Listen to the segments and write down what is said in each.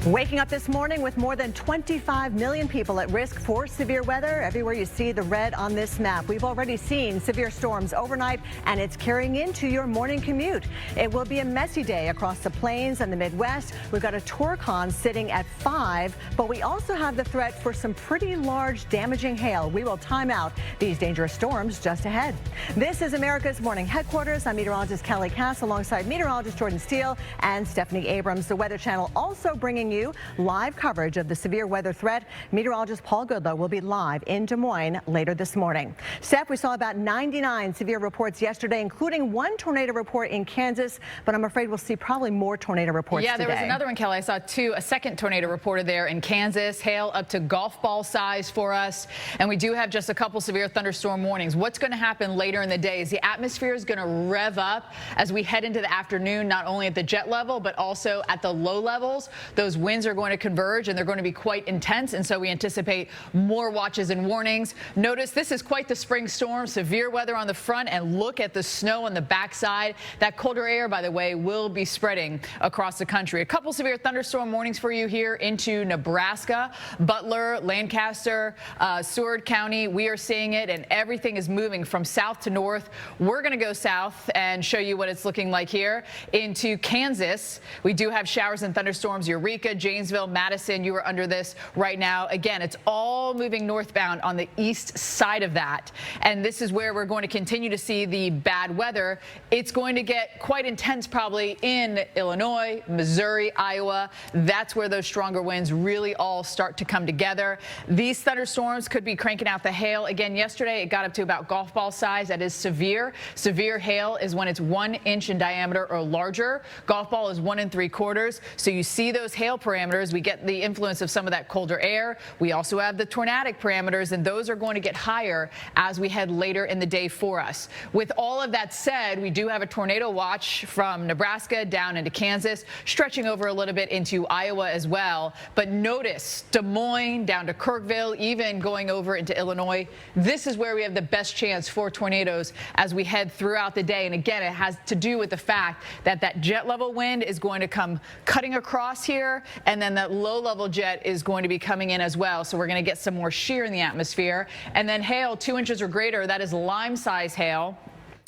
Waking up this morning with more than 25 million people at risk for severe weather. Everywhere you see the red on this map. We've already seen severe storms overnight, and it's carrying into your morning commute. It will be a messy day across the plains and the Midwest. We've got a Torcon sitting at 5, but we also have the threat for some pretty large damaging hail. We will time out these dangerous storms just ahead. This is America's Morning Headquarters. I'm meteorologist Kelly Cass alongside meteorologist Jordan Steele and Stephanie Abrams. The Weather Channel also bringing you live coverage of the severe weather threat. Meteorologist Paul Goodlow will be live in Des Moines later this morning. Steph, we saw about 99 severe reports yesterday, including one tornado report in Kansas, but I'm afraid we'll see probably more tornado reports today. Yeah, there was another one, Kelly. I saw a second tornado reported there in Kansas. Hail up to golf ball size for us. And we do have just a couple severe thunderstorm warnings. What's going to happen later in the day is the atmosphere is going to rev up as we head into the afternoon, not only at the jet level, but also at the low levels. Those winds are going to converge and they're going to be quite intense, and so we anticipate more watches and warnings. Notice this is quite the spring storm. Severe weather on the front, and look at the snow on the backside. That colder air, by the way, will be spreading across the country. A couple severe thunderstorm warnings for you here into Nebraska, Butler, Lancaster, Seward County. We are seeing it, and everything is moving from south to north. We're going to go south and show you what it's looking like here into Kansas. We do have showers and thunderstorms. Eureka, Janesville, Madison, you are under this right now. Again, it's all moving northbound on the east side of that. And this is where we're going to continue to see the bad weather. It's going to get quite intense probably in Illinois, Missouri, Iowa. That's where those stronger winds really all start to come together. These thunderstorms could be cranking out the hail. Again, yesterday it got up to about golf ball size. That is severe. Severe hail is when it's 1 inch in diameter or larger. Golf ball is 1 3/4. So you see those hail parameters. We get the influence of some of that colder air. We also have the tornadic parameters, and those are going to get higher as we head later in the day for us. With all of that said, we do have a tornado watch from Nebraska down into Kansas, stretching over a little bit into Iowa as well. But notice Des Moines down to Kirkville, even going over into Illinois. This is where we have the best chance for tornadoes as we head throughout the day. And again, it has to do with the fact that that jet level wind is going to come cutting across here, and then that low level jet is going to be coming in as well. So we're going to get some more shear in the atmosphere. And then hail 2 inches or greater, that is lime size hail.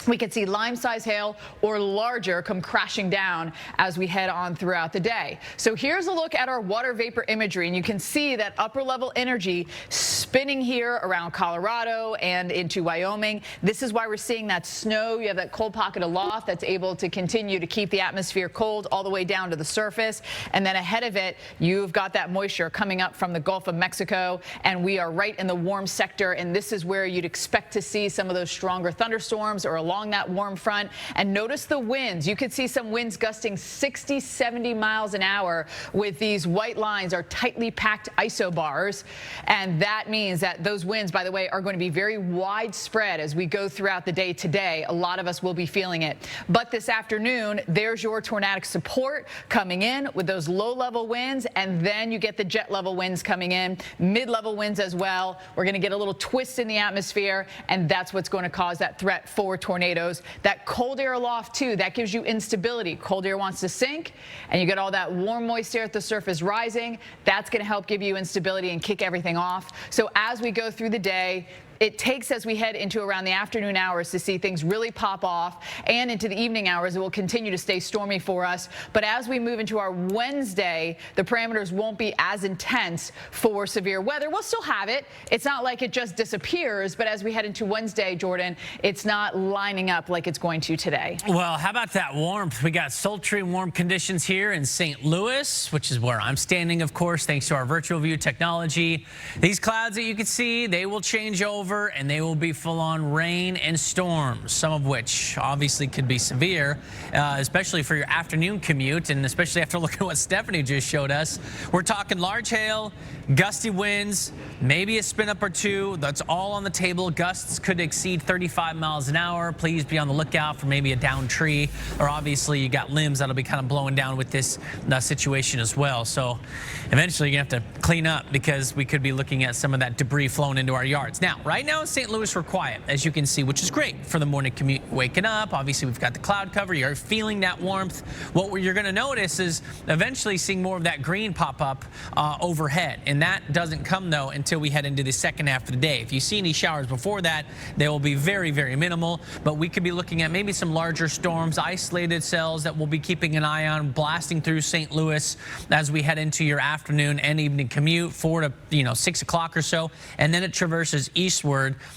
We could see lime size hail or larger come crashing down as we head on throughout the day. So here's a look at our water vapor imagery, and you can see that upper level energy spinning here around Colorado and into Wyoming. This is why we're seeing that snow. You have that cold pocket aloft that's able to continue to keep the atmosphere cold all the way down to the surface. And then ahead of it, you've got that moisture coming up from the Gulf of Mexico, and we are right in the warm sector. And this is where you'd expect to see some of those stronger thunderstorms or along that warm front. And notice the winds. You could see some winds gusting 60, 70 miles an hour with these white lines are tightly packed isobars. And that means that those winds, by the way, are going to be very widespread as we go throughout the day today. A lot of us will be feeling it. But this afternoon, there's your tornadic support coming in with those low level winds. And then you get the jet level winds coming in, mid-level winds as well. We're going to get a little twist in the atmosphere, and that's what's going to cause that threat for tornadoes. That cold air aloft, too, that gives you instability. Cold air wants to sink, and you get all that warm, moist air at the surface rising. That's going to help give you instability and kick everything off. So as we go through the day, it takes as we head into around the afternoon hours to see things really pop off, and into the evening hours it will continue to stay stormy for us. But as we move into our Wednesday, the parameters won't be as intense for severe weather. We'll still have it. It's not like it just disappears, but as we head into Wednesday, Jordan, it's not lining up like it's going to today. Well, how about that warmth? We got sultry warm conditions here in St. Louis, which is where I'm standing, of course, thanks to our virtual view technology. These clouds that you can see, they will change over, and they will be full-on rain and storms, some of which obviously could be severe, especially for your afternoon commute, and especially after looking at what Stephanie just showed us. We're talking large hail, gusty winds, maybe a spin up or two. That's all on the table. Gusts could exceed 35 miles an hour. Please be on the lookout for maybe a downed tree, or obviously you got limbs that'll be kind of blowing down with this situation as well. So eventually you're gonna have to clean up because we could be looking at some of that debris flowing into our yards. Now, right Right now in St. Louis, we're quiet, as you can see, which is great for the morning commute. Waking up, obviously we've got the cloud cover. You're feeling that warmth. What you're going to notice is eventually seeing more of that green pop up overhead. And that doesn't come, though, until we head into the second half of the day. If you see any showers before that, they will be very, very minimal. But we could be looking at maybe some larger storms, isolated cells that we'll be keeping an eye on, blasting through St. Louis as we head into your afternoon and evening commute, 4 to 6 o'clock or so, and then it traverses eastward,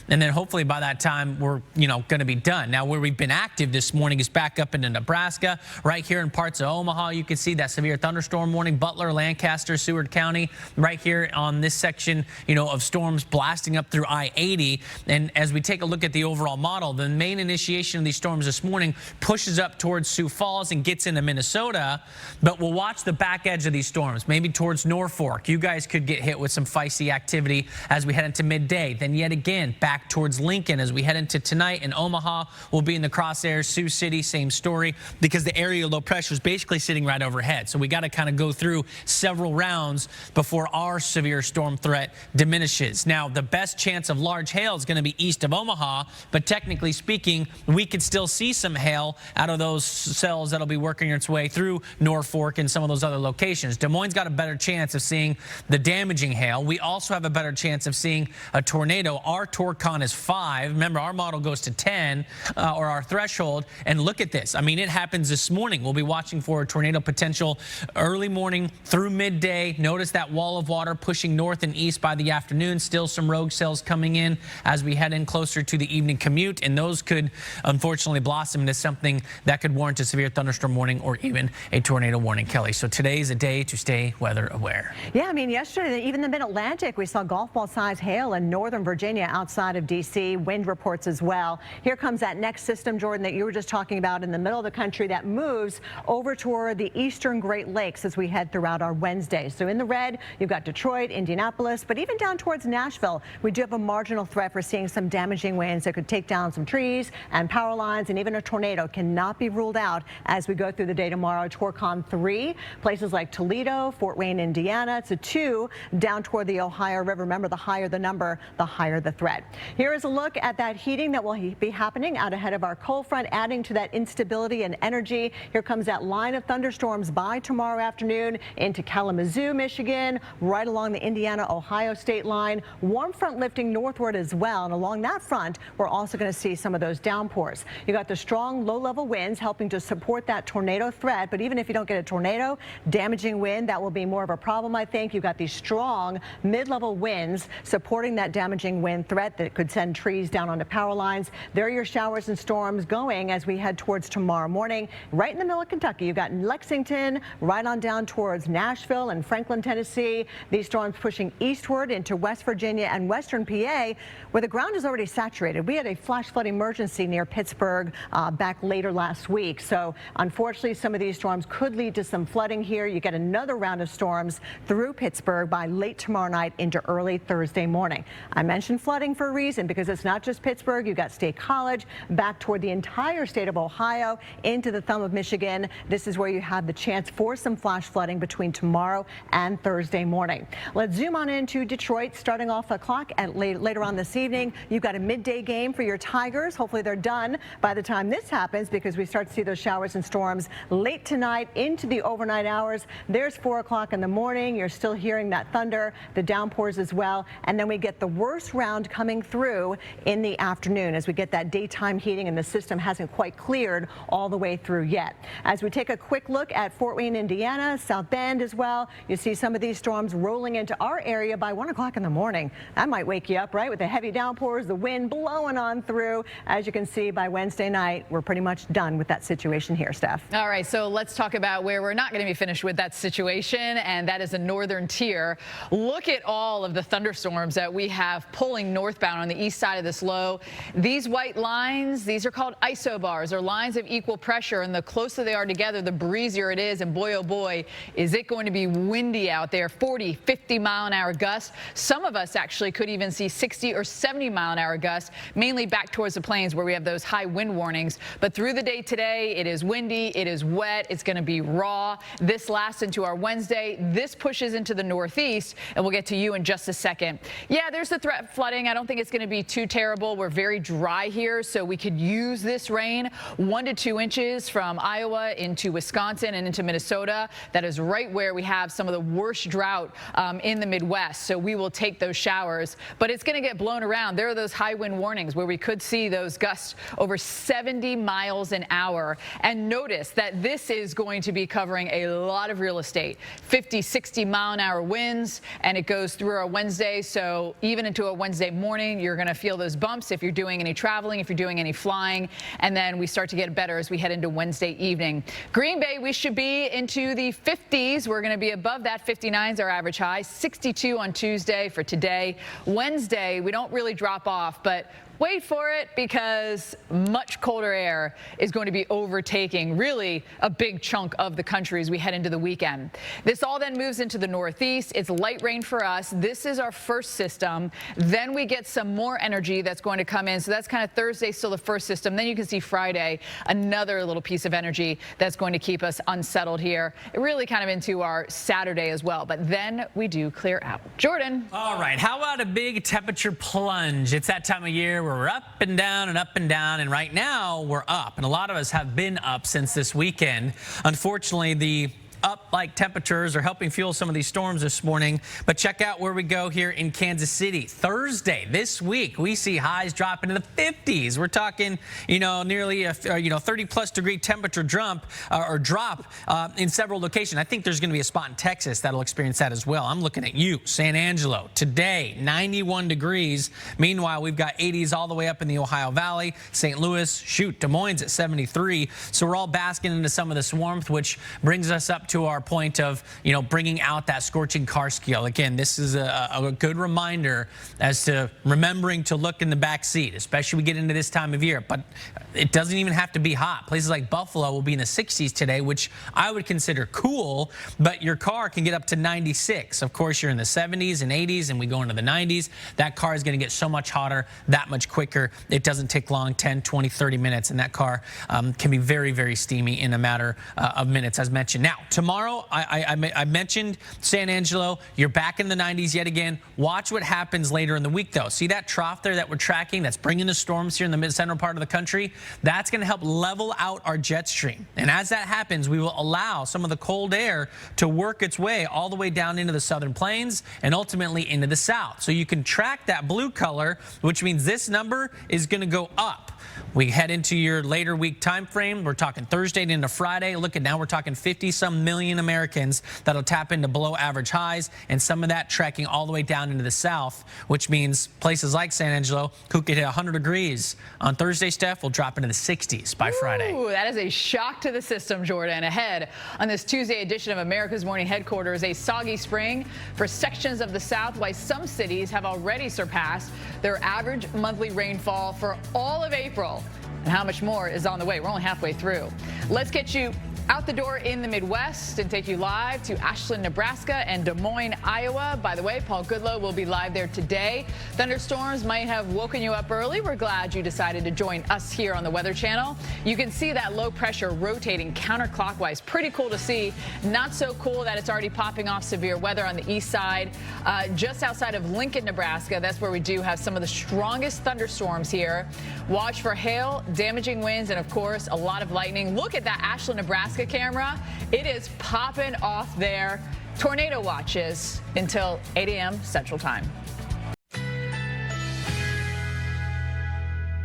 and then hopefully by that time we're going to be done. Now, where we've been active this morning is back up into Nebraska, right here in parts of Omaha. You can see that severe thunderstorm warning, Butler, Lancaster, Seward County, right here on this section, of storms blasting up through I-80. And as we take a look at the overall model, the main initiation of these storms this morning pushes up towards Sioux Falls and gets into Minnesota, but we'll watch the back edge of these storms, maybe towards Norfolk. You guys could get hit with some feisty activity as we head into midday. Then yet again, back towards Lincoln as we head into tonight, and Omaha will be in the crosshairs. Sioux City, same story, because the area of low pressure is basically sitting right overhead. So we got to kind of go through several rounds before our severe storm threat diminishes. Now, the best chance of large hail is going to be east of Omaha, but technically speaking, we could still see some hail out of those cells that'll be working its way through Norfolk and some of those other locations. Des Moines got a better chance of seeing the damaging hail. We also have a better chance of seeing a tornado. Our Torcon is 5. Remember, our model goes to 10, or our threshold. And look at this. I mean, it happens this morning. We'll be watching for a tornado potential early morning through midday. Notice that wall of water pushing north and east by the afternoon. Still some rogue cells coming in as we head in closer to the evening commute. And those could, unfortunately, blossom into something that could warrant a severe thunderstorm warning or even a tornado warning, Kelly. So today's a day to stay weather aware. Yeah, I mean, yesterday, even the mid-Atlantic, we saw golf ball size hail in northern Virginia outside of D.C. Wind reports as well. Here comes that next system, Jordan, that you were just talking about in the middle of the country that moves over toward the eastern Great Lakes as we head throughout our Wednesday. So in the red, you've got Detroit, Indianapolis, but even down towards Nashville, we do have a marginal threat for seeing some damaging winds that could take down some trees and power lines, and even a tornado cannot be ruled out as we go through the day tomorrow. Torcon 3, places like Toledo, Fort Wayne, Indiana. It's a 2 down toward the Ohio River. Remember, the higher the number, the higher the threat. Here is a look at that heating that will be happening out ahead of our cold front, adding to that instability and energy. Here comes that line of thunderstorms by tomorrow afternoon into Kalamazoo, Michigan, right along the Indiana-Ohio state line. Warm front lifting northward as well, and along that front, we're also going to see some of those downpours. You got the strong low-level winds helping to support that tornado threat, but even if you don't get a tornado, damaging wind, that will be more of a problem, I think. You've got these strong mid-level winds supporting that damaging wind threat that could send trees down onto power lines. There are your showers and storms going as we head towards tomorrow morning. Right in the middle of Kentucky, you've got Lexington, right on down towards Nashville and Franklin, Tennessee. These storms pushing eastward into West Virginia and western PA, where the ground is already saturated. We had a flash flood emergency near Pittsburgh back later last week. So unfortunately, some of these storms could lead to some flooding here. You get another round of storms through Pittsburgh by late tomorrow night into early Thursday morning. I mentioned flooding for a reason, because it's not just Pittsburgh. You've got State College back toward the entire state of Ohio into the thumb of Michigan. This is where you have the chance for some flash flooding between tomorrow and Thursday morning. Let's zoom on into Detroit, starting off the clock at later on this evening. You've got a midday game for your Tigers. Hopefully they're done by the time this happens, because we start to see those showers and storms late tonight into the overnight hours. There's 4 o'clock in the morning. You're still hearing that thunder, the downpours as well. And then we get the worst round coming through in the afternoon as we get that daytime heating, and the system hasn't quite cleared all the way through yet. As we take a quick look at Fort Wayne, Indiana, South Bend as well, you see some of these storms rolling into our area by 1 o'clock in the morning. That might wake you up, right? With the heavy downpours, the wind blowing on through. As you can see, by Wednesday night, we're pretty much done with that situation here, Steph. All right, so let's talk about where we're not going to be finished with that situation, and that is the northern tier. Look at all of the thunderstorms that we have pulling northbound on the east side of this low. These white lines, these are called isobars, or lines of equal pressure, and the closer they are together, the breezier it is, and boy, oh boy, is it going to be windy out there. 40, 50 mile an hour gusts. Some of us actually could even see 60 or 70 mile an hour gusts, mainly back towards the plains where we have those high wind warnings. But through the day today, it is windy, it is wet, it's going to be raw. This lasts into our Wednesday. This pushes into the northeast, and we'll get to you in just a second. Yeah, there's the threat of flooding flooding. I don't think it's going to be too terrible. We're very dry here, so we could use this rain. 1 to 2 inches from Iowa into Wisconsin and into Minnesota. That is right where we have some of the worst drought in the Midwest. So we will take those showers, but it's going to get blown around. There are those high wind warnings where we could see those gusts over 70 miles an hour. And notice that this is going to be covering a lot of real estate, 50, 60 mile an hour winds, and it goes through our Wednesday. So even into a Wednesday morning, you're going to feel those bumps if you're doing any traveling, if you're doing any flying, and then we start to get better as we head into Wednesday evening. Green Bay, we should be into the 50s. We're going to be above that. 59 is our average high. 62 on Tuesday for today. Wednesday, we don't really drop off, but wait for it, because much colder air is going to be overtaking really a big chunk of the country as we head into the weekend. This all then moves into the northeast. It's light rain for us. This is our first system. Then we get some more energy that's going to come in. So that's kind of Thursday, still the first system. Then you can see Friday, another little piece of energy that's going to keep us unsettled here. Really kind of into our Saturday as well. But then we do clear out. Jordan. All right. How about a big temperature plunge? It's that time of year where we're up and down and up and down, and right now we're up, and a lot of us have been up since this weekend. Unfortunately, the up-like temperatures are helping fuel some of these storms this morning. But check out where we go here in Kansas City. Thursday this week, we see highs drop into the 50s. We're talking, nearly a 30-plus degree temperature drop in several locations. I think there's going to be a spot in Texas that'll experience that as well. I'm looking at you, San Angelo. Today, 91 degrees. Meanwhile, we've got 80s all the way up in the Ohio Valley. St. Louis, Des Moines at 73. So we're all basking into some of this warmth, which brings us up to our point of, bringing out that scorching car scale. Again, this is a good reminder as to remembering to look in the back seat, especially we get into this time of year. But it doesn't even have to be hot. Places like Buffalo will be in the 60s today, which I would consider cool, but your car can get up to 96. Of course, you're in the 70s and 80s, and we go into the 90s. That car is going to get so much hotter, that much quicker. It doesn't take long, 10, 20, 30 minutes, and that car can be very, very steamy in a matter of minutes, as mentioned. Now, tomorrow, I mentioned San Angelo. You're back in the 90s yet again. Watch what happens later in the week, though. See that trough there that we're tracking that's bringing the storms here in the mid-central part of the country? That's going to help level out our jet stream. And as that happens, we will allow some of the cold air to work its way all the way down into the southern plains and ultimately into the south. So you can track that blue color, which means this number is going to go up. We head into your later week time frame. We're talking Thursday into Friday. Look at now, we're talking 50-some million Americans that'll tap into below average highs, and some of that tracking all the way down into the south, which means places like San Angelo, who could hit 100 degrees on Thursday, Steph, will drop into the 60s by Friday. Ooh, that is a shock to the system, Jordan. Ahead on this Tuesday edition of America's Morning Headquarters, a soggy spring for sections of the south, while some cities have already surpassed their average monthly rainfall for all of April. And how much more is on the way? We're only halfway through. Let's get you out the door in the Midwest and take you live to Ashland, Nebraska and Des Moines, Iowa. By the way, Paul Goodlow will be live there today. Thunderstorms might have woken you up early. We're glad you decided to join us here on the Weather Channel. You can see that low pressure rotating counterclockwise. Pretty cool to see. Not so cool that it's already popping off severe weather on the east side. Just outside of Lincoln, Nebraska, that's where we do have some of the strongest thunderstorms here. Watch for hail, damaging winds, and of course, a lot of lightning. Look at that Ashland, Nebraska camera. It is popping off there. Tornado watches until 8 a.m. Central Time.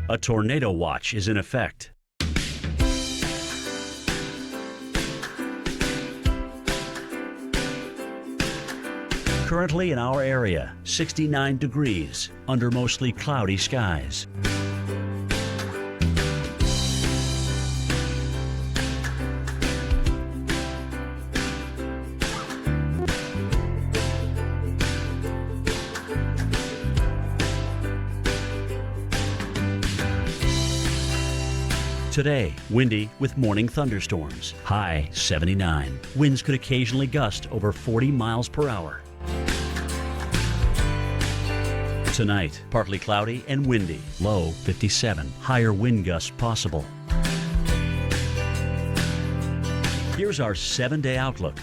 A tornado watch is in effect. Currently in our area, 69 degrees under mostly cloudy skies. Today, windy with morning thunderstorms. High 79. Winds could occasionally gust over 40 miles per hour. Tonight, partly cloudy and windy. Low 57. Higher wind gusts possible. Here's our 7-day outlook.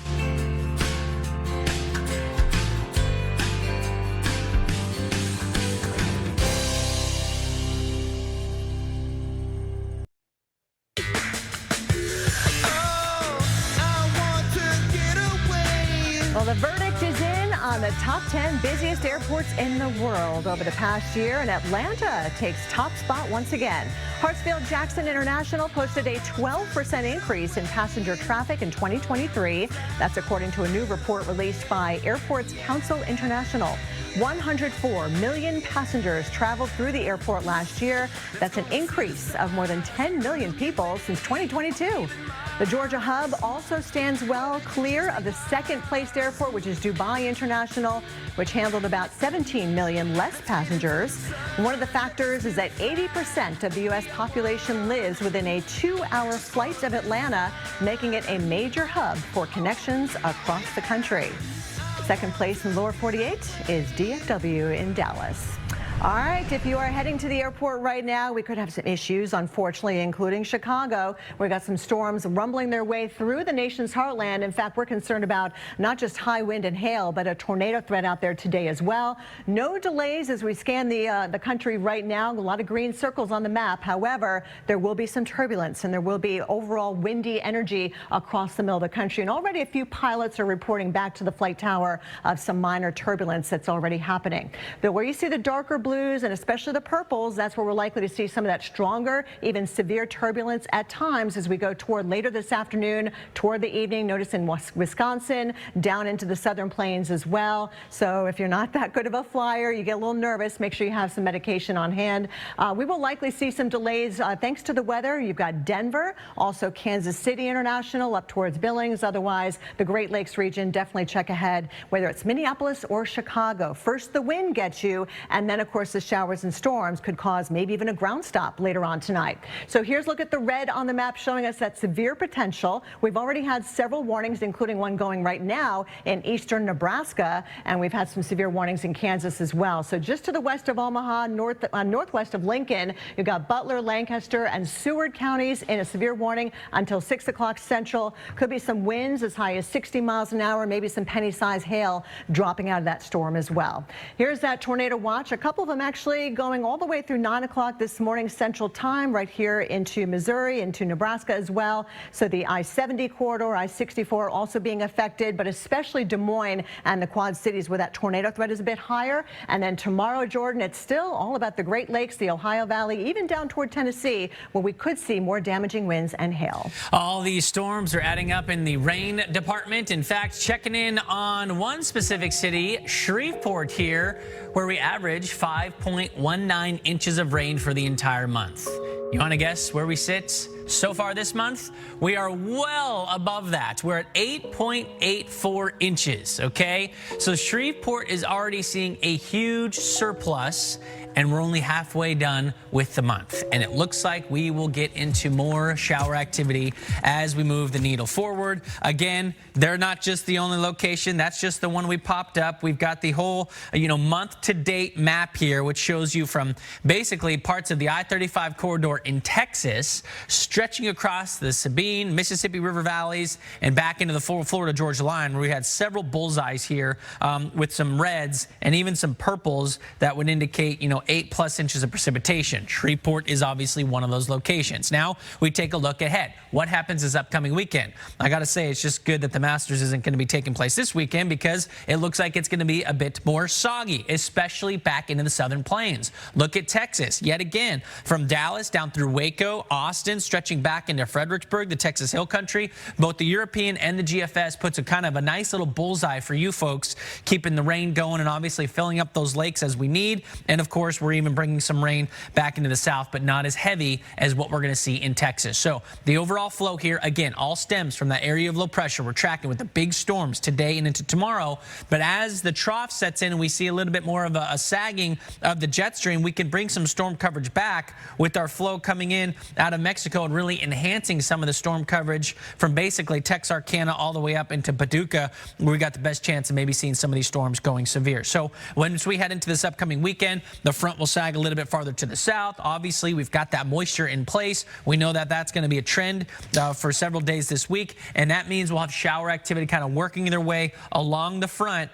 Well, the verdict is in on the top 10 busiest airports in the world over the past year, and Atlanta takes top spot once again. Hartsfield-Jackson International posted a 12% increase in passenger traffic in 2023. That's according to a new report released by Airports Council International. 104 million passengers traveled through the airport last year. That's an increase of more than 10 million people since 2022. The Georgia hub also stands well clear of the second-placed airport, which is Dubai International, which handled about 17 million less passengers. One of the factors is that 80% of the U.S. population lives within a 2-hour flight of Atlanta, making it a major hub for connections across the country. Second place in the lower 48 is DFW in Dallas. All right, if you are heading to the airport right now, we could have some issues, unfortunately, including Chicago. We've got some storms rumbling their way through the nation's heartland. In fact, we're concerned about not just high wind and hail, but a tornado threat out there today as well. No delays as we scan the country right now. A lot of green circles on the map. However, there will be some turbulence and there will be overall windy energy across the middle of the country. And already a few pilots are reporting back to the flight tower of some minor turbulence that's already happening. But where you see the darker blues and especially the purples, that's where we're likely to see some of that stronger, even severe turbulence at times as we go toward later this afternoon, toward the evening. Notice in Wisconsin, down into the southern plains as well. So if you're not that good of a flyer, you get a little nervous, make sure you have some medication on hand. We will likely see some delays thanks to the weather. You've got Denver, also Kansas City International up towards Billings. Otherwise, the Great Lakes region, definitely check ahead, whether it's Minneapolis or Chicago. First, the wind gets you, and then, of course, the showers and storms could cause maybe even a ground stop later on tonight. So here's a look at the red on the map showing us that severe potential. We've already had several warnings, including one going right now in eastern Nebraska, and we've had some severe warnings in Kansas as well. So just to the west of Omaha, northwest of Lincoln, you've got Butler, Lancaster, and Seward counties in a severe warning until 6 o'clock Central. Could be some winds as high as 60 miles an hour, maybe some penny-sized hail dropping out of that storm as well. Here's that tornado watch. A couple of them actually going all the way through 9 o'clock this morning Central Time, right here into Missouri, into Nebraska as well. So the I-70 corridor, I-64 also being affected, but especially Des Moines and the Quad Cities where that tornado threat is a bit higher. And then tomorrow, Jordan, it's still all about the Great Lakes, the Ohio Valley, even down toward Tennessee, where we could see more damaging winds and hail. All these storms are adding up in the rain department. In fact, checking in on one specific city, Shreveport here, where we average 5.19 inches of rain for the entire month. You want to guess where we sit so far this month? We are well above that. We're at 8.84 inches, okay? So Shreveport is already seeing a huge surplus, and we're only halfway done with the month. And it looks like we will get into more shower activity as we move the needle forward. Again, they're not just the only location. That's just the one we popped up. We've got the whole, month-to-date map here, which shows you from basically parts of the I-35 corridor in Texas, stretching across the Sabine, Mississippi River valleys, and back into the Florida-Georgia line, where we had several bullseyes here with some reds and even some purples that would indicate, 8+ inches of precipitation. Shreveport is obviously one of those locations. Now we take a look ahead. What happens this upcoming weekend? I got to say, it's just good that the Masters isn't going to be taking place this weekend, because it looks like it's going to be a bit more soggy, especially back into the southern plains. Look at Texas yet again, from Dallas down through Waco, Austin, stretching back into Fredericksburg, the Texas Hill Country. Both the European and the GFS puts a kind of a nice little bullseye for you folks, keeping the rain going and obviously filling up those lakes as we need. And of course, we're even bringing some rain back into the south, but not as heavy as what we're going to see in Texas. So the overall flow here, again, all stems from that area of low pressure. We're tracking with the big storms today and into tomorrow. But as the trough sets in and we see a little bit more of a sagging of the jet stream, we can bring some storm coverage back with our flow coming in out of Mexico and really enhancing some of the storm coverage from basically Texarkana all the way up into Paducah, where we got the best chance of maybe seeing some of these storms going severe. So once we head into this upcoming weekend, the front will sag a little bit farther to the south. Obviously, we've got that moisture in place. We know that that's going to be a trend for several days this week, and that means we'll have shower activity kind of working their way along the front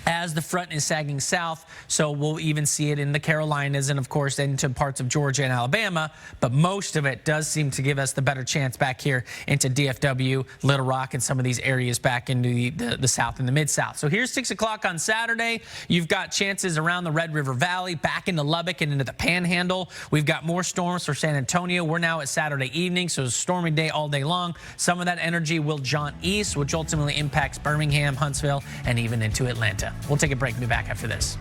as the front is sagging south, so we'll even see it in the Carolinas and, of course, into parts of Georgia and Alabama. But most of it does seem to give us the better chance back here into DFW, Little Rock, and some of these areas back into the south and the mid-south. So here's 6 o'clock on Saturday. You've got chances around the Red River Valley, back into Lubbock and into the Panhandle. We've got more storms for San Antonio. We're now at Saturday evening, so it's a stormy day all day long. Some of that energy will jaunt east, which ultimately impacts Birmingham, Huntsville, and even into Atlanta. We'll take a break and be back after this.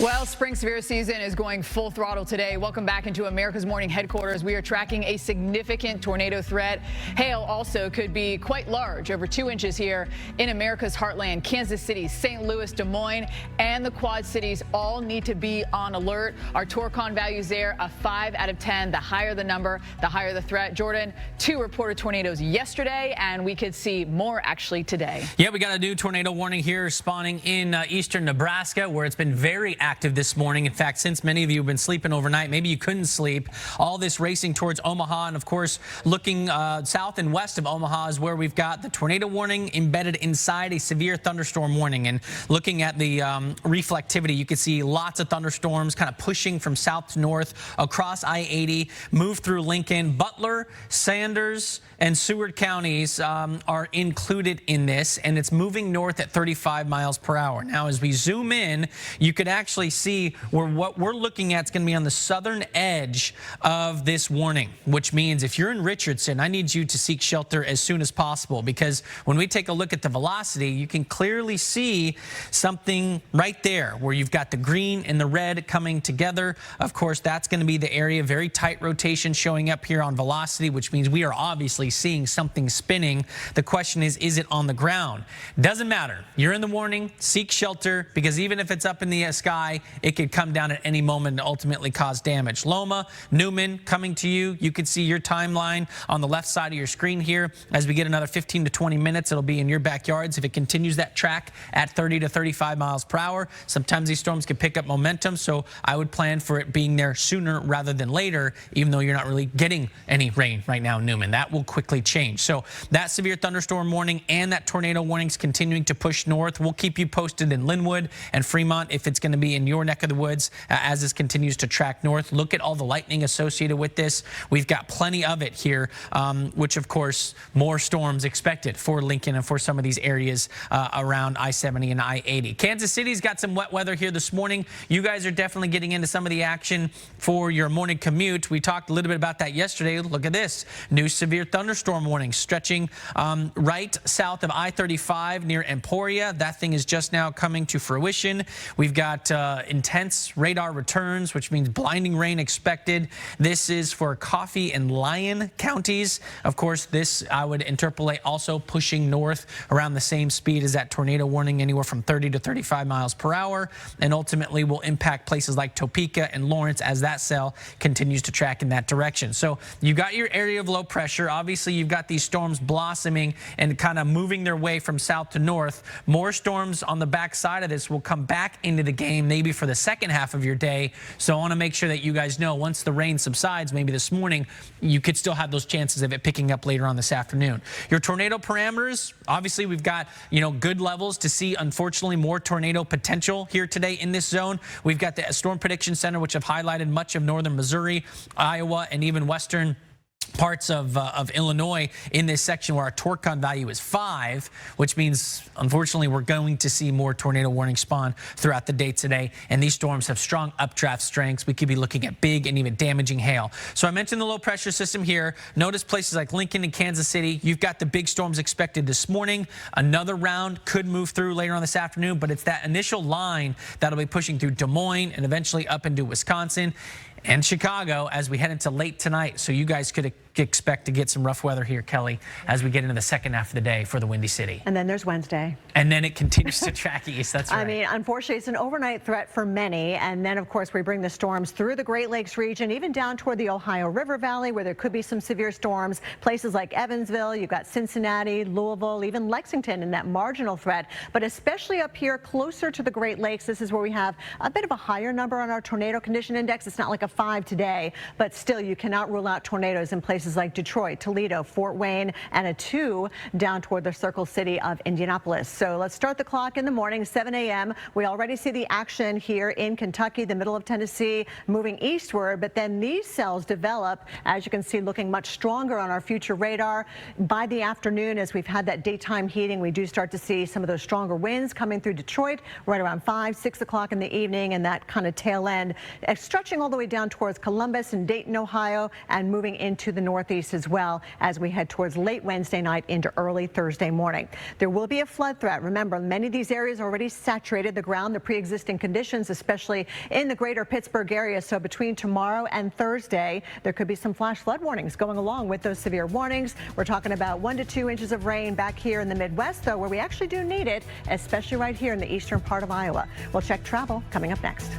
Well, spring severe season is going full throttle today. Welcome back into America's Morning headquarters. We are tracking a significant tornado threat. Hail also could be quite large, over 2 inches here in America's heartland. Kansas City, St. Louis, Des Moines, and the Quad Cities all need to be on alert. Our Torcon values there, a 5 out of 10. The higher the number, the higher the threat. Jordan, 2 reported tornadoes yesterday, and we could see more actually today. Yeah, we got a new tornado warning here spawning in eastern Nebraska, where it's been very active this morning. In fact, since many of you have been sleeping overnight, maybe you couldn't sleep. All this racing towards Omaha, and of course, looking south and west of Omaha is where we've got the tornado warning embedded inside a severe thunderstorm warning. And looking at the reflectivity, you can see lots of thunderstorms kind of pushing from south to north across I-80, move through Lincoln. Butler, Sanders, and Seward counties are included in this, and it's moving north at 35 miles per hour. Now, as we zoom in, you could actually see where what we're looking at is going to be on the southern edge of this warning, which means if you're in Richardson, I need you to seek shelter as soon as possible, because when we take a look at the velocity, you can clearly see something right there where you've got the green and the red coming together. Of course, that's going to be the area, very tight rotation showing up here on velocity, which means we are obviously seeing something spinning. The question is it on the ground? Doesn't matter. You're in the warning, seek shelter, because even if it's up in the sky, it could come down at any moment and ultimately cause damage. Loma, Newman, coming to you. You can see your timeline on the left side of your screen here. As we get another 15 to 20 minutes, it'll be in your backyards. If it continues that track at 30 to 35 miles per hour, sometimes these storms can pick up momentum, so I would plan for it being there sooner rather than later, even though you're not really getting any rain right now in Newman. That will quickly change. So that severe thunderstorm warning and that tornado warning is continuing to push north. We'll keep you posted in Linwood and Fremont if it's going to be in your neck of the woods as this continues to track north. Look at all the lightning associated with this. We've got plenty of it here, which of course more storms expected for Lincoln and for some of these areas around I-70 and I-80. Kansas City's got some wet weather here this morning. You guys are definitely getting into some of the action for your morning commute. We talked a little bit about that yesterday. Look at this. New severe thunderstorm warning stretching right south of I-35 near Emporia. That thing is just now coming to fruition. We've got intense radar returns, which means blinding rain expected. This is for Coffee and Lyon counties. Of course, this I would interpolate also pushing north around the same speed as that tornado warning, anywhere from 30 to 35 miles per hour, and ultimately will impact places like Topeka and Lawrence as that cell continues to track in that direction. So you got your area of low pressure. Obviously, you've got these storms blossoming and kind of moving their way from south to north. More storms on the backside of this will come back into the game maybe for the second half of your day. So I want to make sure that you guys know once the rain subsides, maybe this morning, you could still have those chances of it picking up later on this afternoon. Your tornado parameters, obviously we've got, good levels to see, unfortunately, more tornado potential here today in this zone. We've got the Storm Prediction Center, which have highlighted much of northern Missouri, Iowa, and even western parts of Illinois in this section where our Torcon value is 5, which means, unfortunately, we're going to see more tornado warning spawn throughout the day today. And these storms have strong updraft strengths. We could be looking at big and even damaging hail. So I mentioned the low pressure system here. Notice places like Lincoln and Kansas City. You've got the big storms expected this morning. Another round could move through later on this afternoon, but it's that initial line that'll be pushing through Des Moines and eventually up into Wisconsin and Chicago as we head into late tonight. So you guys could expect to get some rough weather here, Kelly, as we get into the second half of the day for the Windy City. And then there's Wednesday. And then it continues to track east. That's right. I mean, unfortunately, it's an overnight threat for many. And then, of course, we bring the storms through the Great Lakes region, even down toward the Ohio River Valley, where there could be some severe storms. Places like Evansville, you've got Cincinnati, Louisville, even Lexington in that marginal threat. But especially up here closer to the Great Lakes, this is where we have a bit of a higher number on our tornado condition index. It's not like a 5 today, but still you cannot rule out tornadoes in places places like Detroit, Toledo, Fort Wayne, and a 2 down toward the Circle City of Indianapolis. So let's start the clock in the morning, 7 a.m. We already see the action here in Kentucky, the middle of Tennessee, moving eastward, but then these cells develop, as you can see, looking much stronger on our future radar. By the afternoon, as we've had that daytime heating, we do start to see some of those stronger winds coming through Detroit right around 5, 6 o'clock in the evening, and that kind of tail end stretching all the way down towards Columbus and Dayton, Ohio, and moving into the northeast as well as we head towards late Wednesday night into early Thursday morning. There will be a flood threat. Remember, many of these areas already saturated the ground, the pre-existing conditions, especially in the greater Pittsburgh area. So between tomorrow and Thursday, there could be some flash flood warnings going along with those severe warnings. We're talking about 1 to 2 inches of rain back here in the Midwest, though, where we actually do need it, especially right here in the eastern part of Iowa. We'll check travel coming up next.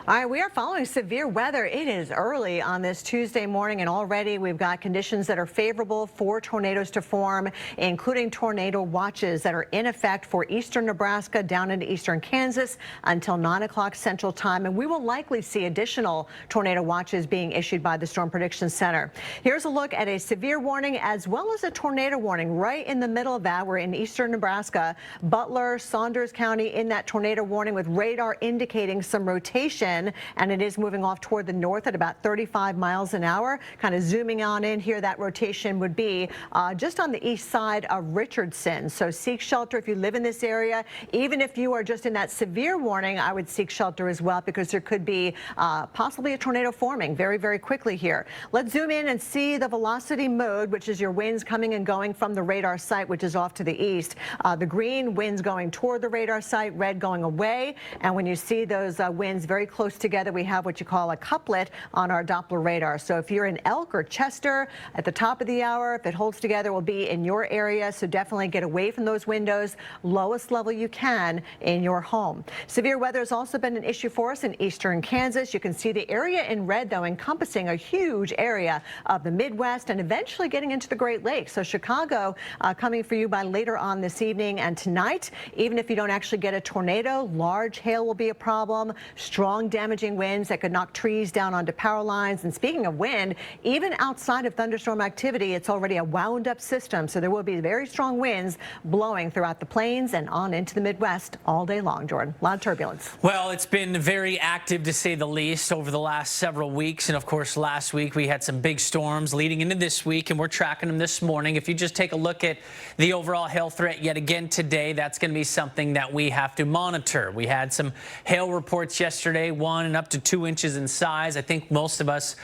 All right, we are following severe weather. It is early on this Tuesday morning, and already we've got conditions that are favorable for tornadoes to form, including tornado watches that are in effect for eastern Nebraska down into eastern Kansas until 9 o'clock Central Time. And we will likely see additional tornado watches being issued by the Storm Prediction Center. Here's a look at a severe warning as well as a tornado warning right in the middle of that. We're in eastern Nebraska, Butler, Saunders County in that tornado warning with radar indicating some rotation. And it is moving off toward the north at about 35 miles an hour. Kind of zooming on in here, that rotation would be just on the east side of Richardson. So seek shelter if you live in this area. Even if you are just in that severe warning, I would seek shelter as well, because there could be possibly a tornado forming very, very quickly here. Let's zoom in and see the velocity mode, which is your winds coming and going from the radar site, which is off to the east. The green winds going toward the radar site, red going away. And when you see those winds very close together, we have what you call a couplet on our Doppler radar. So if you're in Elk or Chester at the top of the hour, if it holds together, will be in your area. So definitely get away from those windows, lowest level you can in your home. Severe weather has also been an issue for us in eastern Kansas. You can see the area in red, though, encompassing a huge area of the Midwest and eventually getting into the Great Lakes. So Chicago coming for you by later on this evening and tonight. Even if you don't actually get a tornado, large hail will be a problem. Strong damaging winds that could knock trees down onto power lines. And speaking of wind, even outside of thunderstorm activity, it's already a wound up system. So there will be very strong winds blowing throughout the plains and on into the Midwest all day long, Jordan. A lot of turbulence. Well, it's been very active, to say the least, over the last several weeks. And of course, last week we had some big storms leading into this week, and we're tracking them this morning. If you just take a look at the overall hail threat yet again today, that's going to be something that we have to monitor. We had some hail reports yesterday, 1 and up to 2 inches in size. I think most of us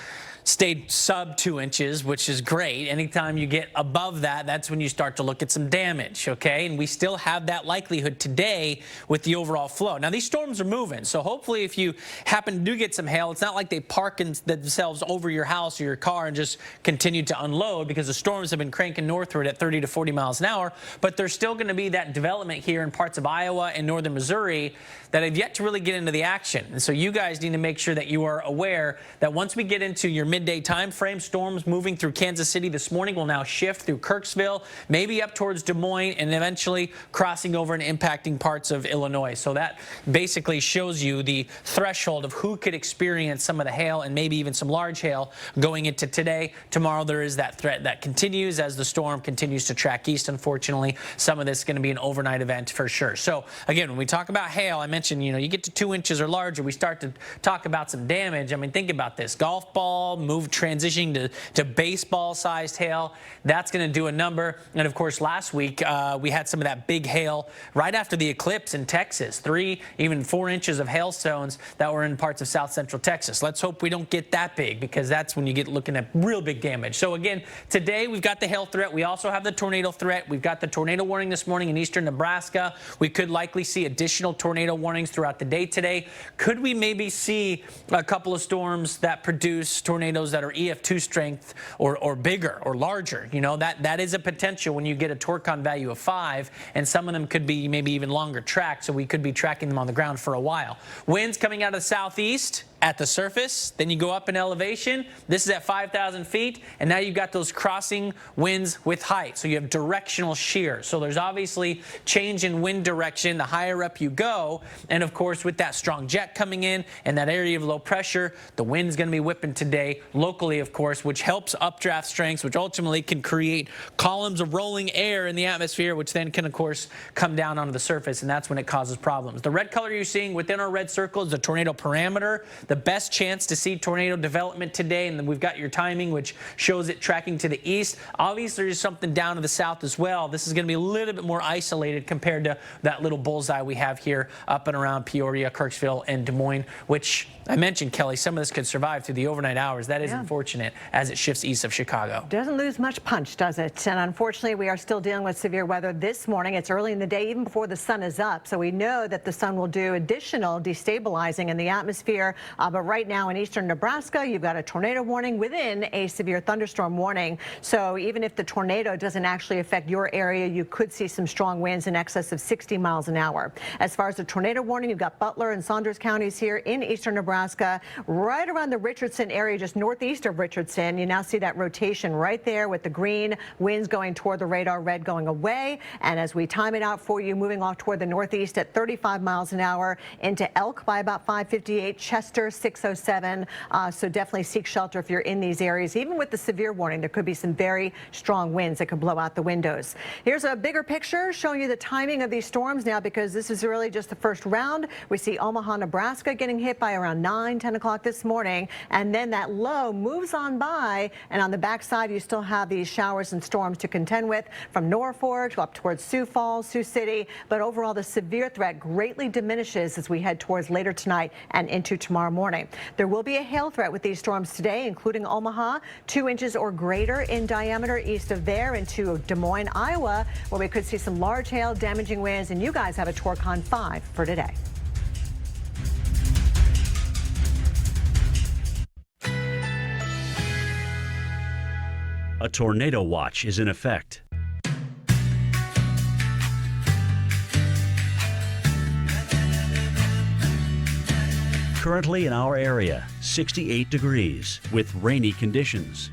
stayed sub 2 inches, which is great. Anytime you get above that, that's when you start to look at some damage, okay? And we still have that likelihood today with the overall flow. Now, these storms are moving, so hopefully if you happen to do get some hail, it's not like they park themselves over your house or your car and just continue to unload, because the storms have been cranking northward at 30 to 40 miles an hour, but there's still going to be that development here in parts of Iowa and northern Missouri that have yet to really get into the action. And so you guys need to make sure that you are aware that once we get into your midday time frame, storms moving through Kansas City this morning will now shift through Kirksville, maybe up towards Des Moines, and eventually crossing over and impacting parts of Illinois. So that basically shows you the threshold of who could experience some of the hail and maybe even some large hail going into today. Tomorrow there is that threat that continues as the storm continues to track east. Unfortunately, some of this is going to be an overnight event for sure. So again, when we talk about hail, I mentioned, you know, you get to 2 inches or larger, we start to talk about some damage. I mean, think about this. Golf ball, transitioning to baseball-sized hail. That's going to do a number. And, of course, last week we had some of that big hail right after the eclipse in Texas. 3, even 4 inches of hailstones that were in parts of south central Texas. Let's hope we don't get that big, because that's when you get looking at real big damage. So, again, today we've got the hail threat. We also have the tornado threat. We've got the tornado warning this morning in eastern Nebraska. We could likely see additional tornado warnings throughout the day today. Could we maybe see a couple of storms that produce tornadoes that are EF2 strength or bigger or larger? You know, that is a potential when you get a torcon value of 5, and some of them could be maybe even longer tracked, so we could be tracking them on the ground for a while. Winds coming out of the southeast. at the surface, then you go up in elevation. This is at 5,000 feet, and now you've got those crossing winds with height. So you have directional shear. So there's obviously change in wind direction the higher up you go. And of course, with that strong jet coming in and that area of low pressure, the wind's going to be whipping today locally, of course, which helps updraft strengths, which ultimately can create columns of rolling air in the atmosphere, which then can, of course, come down onto the surface, and that's when it causes problems. The red color you're seeing within our red circle is the tornado parameter. The best chance to see tornado development today, and then we've got your timing, which shows it tracking to the east. Obviously, there's something down to the south as well. This is going to be a little bit more isolated compared to that little bullseye we have here up and around Peoria, Kirksville, and Des Moines, which I mentioned, Kelly, some of this could survive through the overnight hours. That is unfortunate as it shifts east of Chicago. Doesn't lose much punch, does it? And unfortunately, we are still dealing with severe weather this morning. It's early in the day, even before the sun is up. So we know that the sun will do additional destabilizing in the atmosphere. But right now in eastern Nebraska, you've got a tornado warning within a severe thunderstorm warning. So even if the tornado doesn't actually affect your area, you could see some strong winds in excess of 60 miles an hour. As far as the tornado warning, you've got Butler and Saunders counties here in eastern Nebraska, right around the Richardson area, just northeast of Richardson. You now see that rotation right there with the green winds going toward the radar, red going away. And as we time it out for you, moving off toward the northeast at 35 miles an hour into Elk by about 5:58, Chester 6:07. So definitely seek shelter if you're in these areas. Even with the severe warning, there could be some very strong winds that could blow out the windows. Here's a bigger picture showing you the timing of these storms now, because this is really just the first round. We see Omaha, Nebraska getting hit by around 10 o'clock this morning, and then that low moves on by, and on the backside you still have these showers and storms to contend with from Norfolk up towards Sioux Falls, Sioux City. But overall, the severe threat greatly diminishes as we head towards later tonight and into tomorrow morning. There will be a hail threat with these storms today, including Omaha, 2 inches or greater in diameter east of there into Des Moines, Iowa, where we could see some large hail, damaging winds, and you guys have a Torcon 5 for today. A tornado watch is in effect. Currently in our area, 68 degrees with rainy conditions.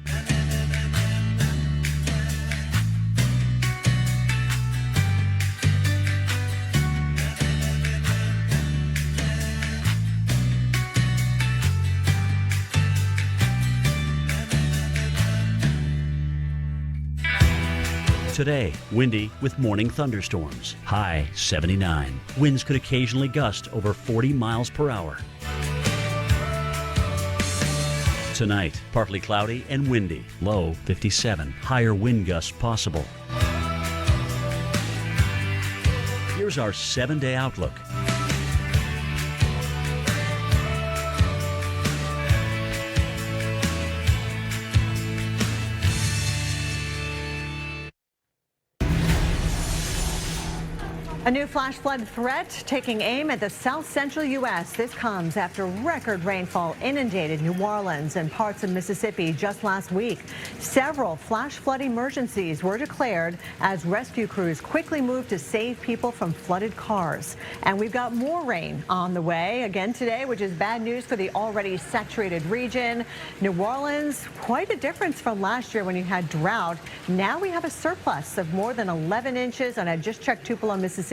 Today, windy with morning thunderstorms. High 79. Winds could occasionally gust over 40 miles per hour. Tonight, partly cloudy and windy. Low 57. Higher wind gusts possible. Here's our 7-day outlook. A new flash flood threat taking aim at the south central U.S. This comes after record rainfall inundated New Orleans and parts of Mississippi just last week. Several flash flood emergencies were declared as rescue crews quickly moved to save people from flooded cars. And we've got more rain on the way again today, which is bad news for the already saturated region. New Orleans, quite a difference from last year when you had drought. Now we have a surplus of more than 11 inches, and I just checked Tupelo, Mississippi.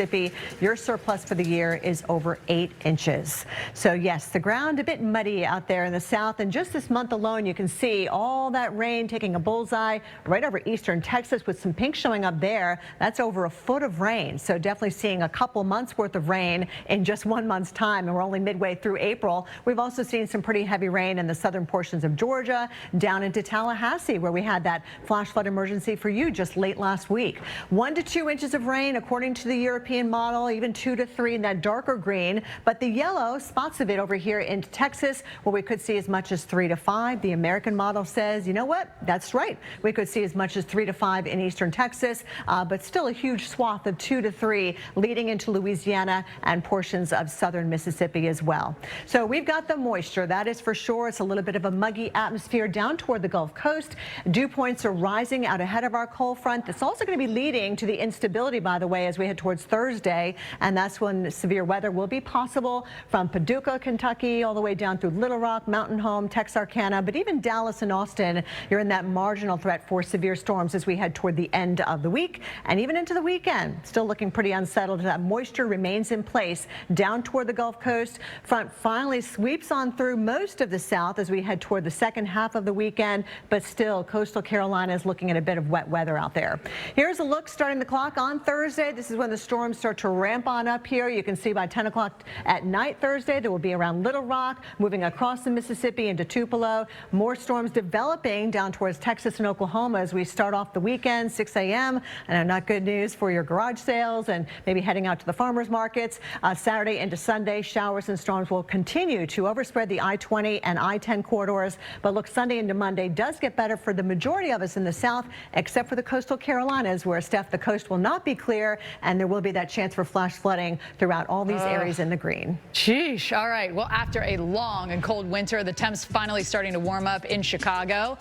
Your surplus for the year is over 8 inches. So yes, the ground a bit muddy out there in the south, and just this month alone you can see all that rain taking a bullseye right over eastern Texas with some pink showing up there. That's over a foot of rain. So definitely seeing a couple months worth of rain in just 1 month's time, and we're only midway through April. We've also seen some pretty heavy rain in the southern portions of Georgia down into Tallahassee, where we had that flash flood emergency for you just late last week. 1 to 2 inches of rain according to the European model, even 2 to 3 in that darker green, but the yellow spots of it over here in Texas, where we could see as much as 3 to 5. The American model says, you know what, that's right, we could see as much as 3 to 5 in eastern Texas, but still a huge swath of 2 to 3 leading into Louisiana and portions of southern Mississippi as well. So we've got the moisture, that is for sure. It's a little bit of a muggy atmosphere down toward the Gulf Coast. Dew points are rising out ahead of our cold front. It's also going to be leading to the instability, by the way, as we head towards Thursday Thursday, and that's when severe weather will be possible from Paducah, Kentucky, all the way down through Little Rock, Mountain Home, Texarkana, but even Dallas and Austin, you're in that marginal threat for severe storms as we head toward the end of the week and even into the weekend. Still looking pretty unsettled. That moisture remains in place down toward the Gulf Coast. Front finally sweeps on through most of the south as we head toward the second half of the weekend, but still coastal Carolina is looking at a bit of wet weather out there. Here's a look starting the clock on Thursday. This is when the storms start to ramp on up here. You can see by 10 o'clock at night Thursday, there will be around Little Rock, moving across the Mississippi into Tupelo. More storms developing down towards Texas and Oklahoma as we start off the weekend, 6 a.m. And not good news for your garage sales and maybe heading out to the farmers markets. Saturday into Sunday, showers and storms will continue to overspread the I-20 and I-10 corridors. But look, Sunday into Monday does get better for the majority of us in the south, except for the coastal Carolinas, where, Steph, the coast will not be clear, and there will be that chance for flash flooding throughout all these areas in the green. Sheesh. All right. Well, after a long and cold winter, the temps finally starting to warm up in Chicago.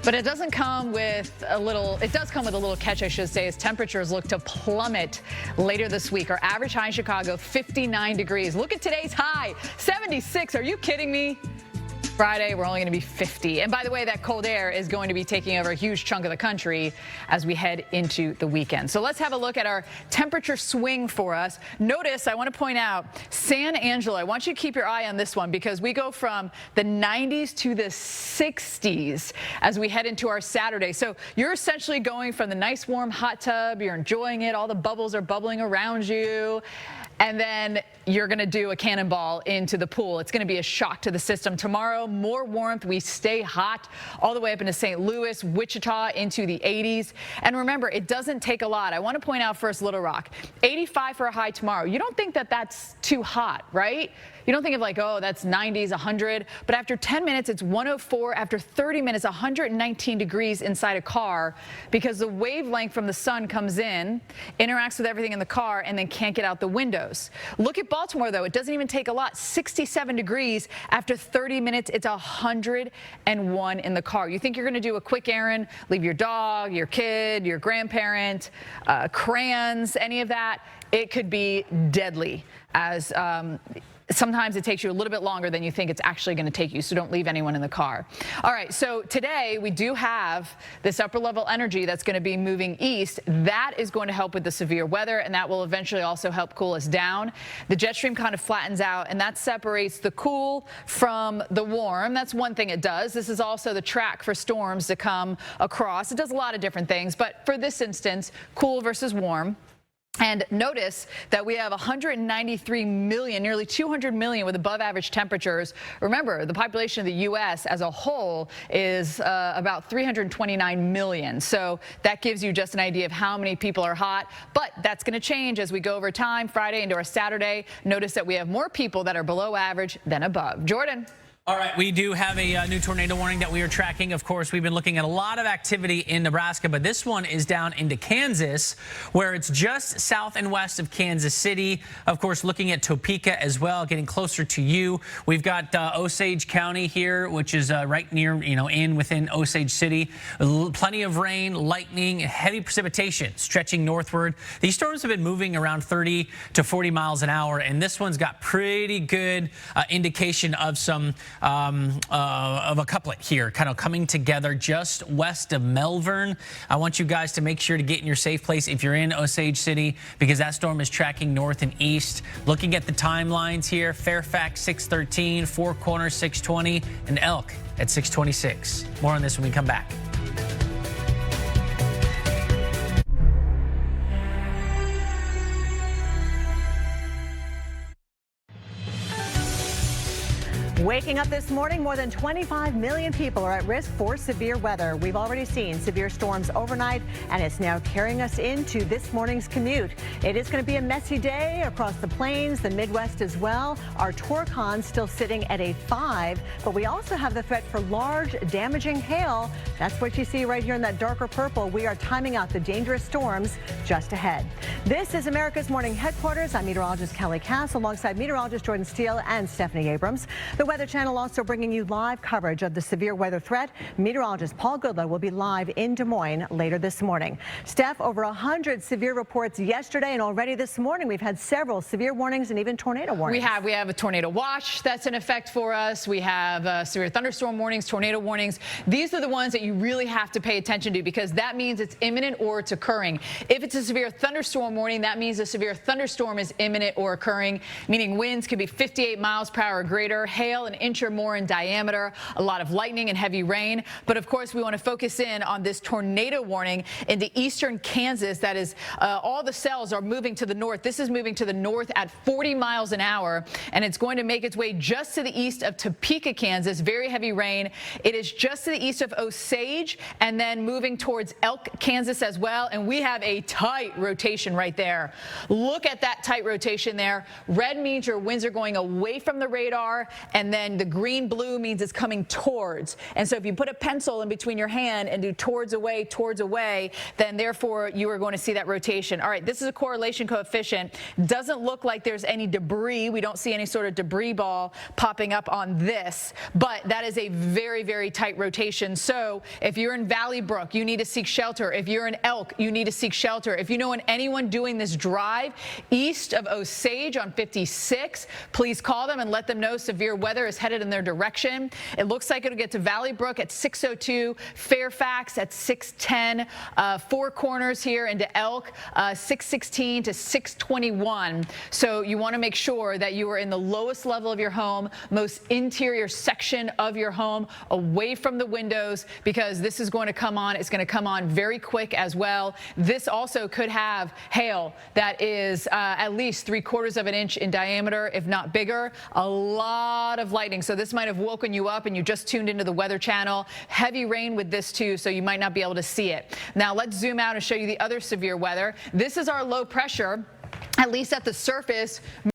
But it doesn't come with a little, it does come with a little catch, I should say, as temperatures look to plummet later this week. Our average high in Chicago, 59 degrees. Look at today's high, 76. Are you kidding me? Friday, we're only going to be 50. And by the way, that cold air is going to be taking over a huge chunk of the country as we head into the weekend. So let's have a look at our temperature swing for us. Notice, I want to point out, San Angelo, I want you to keep your eye on this one because we go from the 90s to the 60s as we head into our Saturday. So you're essentially going from the nice warm hot tub, you're enjoying it, all the bubbles are bubbling around you, and then you're going to do a cannonball into the pool. It's going to be a shock to the system. Tomorrow, more warmth. We stay hot all the way up into St. Louis, Wichita, into the 80s. And remember, it doesn't take a lot. I want to point out first Little Rock, 85 for a high tomorrow. You don't think that that's too hot, right? You don't think of like, oh, that's 90s, 100. But after 10 minutes, it's 104. After 30 minutes, 119 degrees inside a car because the wavelength from the sun comes in, interacts with everything in the car, and then can't get out the windows. Look at Baltimore, though. It doesn't even take a lot. 67 degrees. After 30 minutes, it's 101 in the car. You think you're going to do a quick errand, leave your dog, your kid, your grandparent, crayons, any of that? It could be deadly as sometimes it takes you a little bit longer than you think it's actually going to take you, so don't leave anyone in the car. All right, so today we do have this upper level energy that's going to be moving east. That is going to help with the severe weather, and that will eventually also help cool us down. The jet stream kind of flattens out, and that separates the cool from the warm. That's one thing it does. This is also the track for storms to come across. It does a lot of different things, but for this instance, cool versus warm. And notice that we have 193 million, nearly 200 million with above average temperatures. Remember, the population of the U.S. as a whole is about 329 million. So that gives you just an idea of how many people are hot. But that's going to change as we go over time, Friday into our Saturday. Notice that we have more people that are below average than above. Jordan. All right, we do have a new tornado warning that we are tracking. Of course, we've been looking at a lot of activity in Nebraska, but this one is down into Kansas, where it's just south and west of Kansas City. Of course, looking at Topeka as well, getting closer to you. We've got Osage County here, which is right near, within Osage City. Plenty of rain, lightning, heavy precipitation stretching northward. These storms have been moving around 30 to 40 miles an hour, and this one's got pretty good indication of some of a couplet here kind of coming together just west of Melbourne. I want you guys to make sure to get in your safe place if you're in Osage City, because that storm is tracking north and east. Looking at the timelines here, Fairfax 613, Four Corners 620, and Elk at 626. More on this when we come back. Waking up this morning, more than 25 million people are at risk for severe weather. We've already seen severe storms overnight, and it's now carrying us into this morning's commute. It is going to be a messy day across the plains, the Midwest as well. Our Torcon still sitting at a 5, but we also have the threat for large, damaging hail. That's what you see right here in that darker purple. We are timing out the dangerous storms just ahead. This is America's Morning Headquarters. I'm meteorologist Kelly Cass alongside meteorologist Jordan Steele and Stephanie Abrams. The Weather Channel also bringing you live coverage of the severe weather threat. Meteorologist Paul Goodlow will be live in Des Moines later this morning. Steph, over 100 severe reports yesterday, and already this morning we've had several severe warnings and even tornado warnings. We have a tornado watch that's in effect for us. We have severe thunderstorm warnings, tornado warnings. These are the ones that you really have to pay attention to because that means it's imminent or it's occurring. If it's a severe thunderstorm warning, that means a severe thunderstorm is imminent or occurring, meaning winds could be 58 miles per hour or greater, hail an inch or more in diameter, a lot of lightning and heavy rain. But of course, we want to focus in on this tornado warning into eastern Kansas. That is, all the cells are moving to the north. This is moving to the north at 40 miles an hour, and it's going to make its way just to the east of Topeka, Kansas. Very heavy rain. It is just to the east of Osage and then moving towards Elk, Kansas as well. And we have a tight rotation right there. Look at that tight rotation there. Red means your winds are going away from the radar, and then the green-blue means it's coming towards. And so if you put a pencil in between your hand and do towards, away, then therefore you are going to see that rotation. All right, this is a correlation coefficient. Doesn't look like there's any debris. We don't see any sort of debris ball popping up on this, but that is a very, very tight rotation. So if you're in Valley Brook, you need to seek shelter. If you're in Elk, you need to seek shelter. If you know anyone doing this drive east of Osage on 56, please call them and let them know severe weather is headed in their direction. It looks like it'll get to Valley Brook at 6:02, Fairfax at 6:10, Four Corners here into Elk, 6:16 to 6:21. So you want to make sure that you are in the lowest level of your home, most interior section of your home, away from the windows, because this is going to come on. It's going to come on very quick as well. This also could have hail that is at least 3/4 of an inch in diameter, if not bigger. A lot of lightning. So this might have woken you up and you just tuned into the Weather Channel. Heavy rain with this too, so you might not be able to see it. Now let's zoom out and show you the other severe weather. This is our low pressure, at least at the surface.